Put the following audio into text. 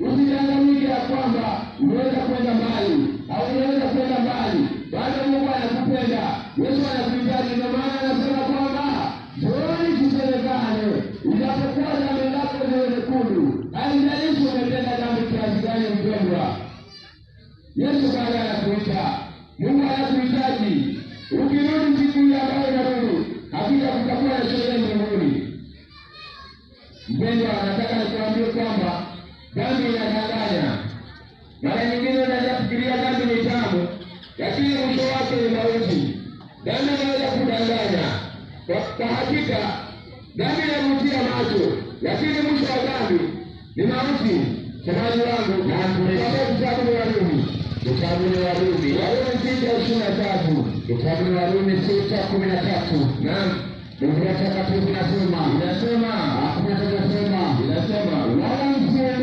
Usidanganyike ya kwamba unaweza kwenda mbali au unaweza kwenda mbali. Bado Mungu anakupenda. Yesu anakuhitaji. Ndio maana anasema kwamba njooni tusemezane. Inapokuwa dhambi lako ni nyekundu, haijalishi umetenda dhambi kiasi gani mpendwa. Yesu bado anakuita. Mungu anakuhitaji. Ukirudi siku ya Mungu, hakika kutakuwa na sherehe mbinguni. Mpendwa, nataka nikuambie kwamba dhambi inadanganya. Mara nyingine unaweza kufikiria dhambi ni tamu, lakini mwisho wake ni mauti. Dhambi inaweza kudanganya. Kwa hakika dhambi inavutia macho, lakini mwisho wa dhambi ni mauti. Semaji wangu, kitabu ni Warumi. Kitabu ni Warumi 6:23. Kitabu ni Warumi 6:13. Naam. Biblia Takatifu inasema, hakuna tunasema, inasema, wala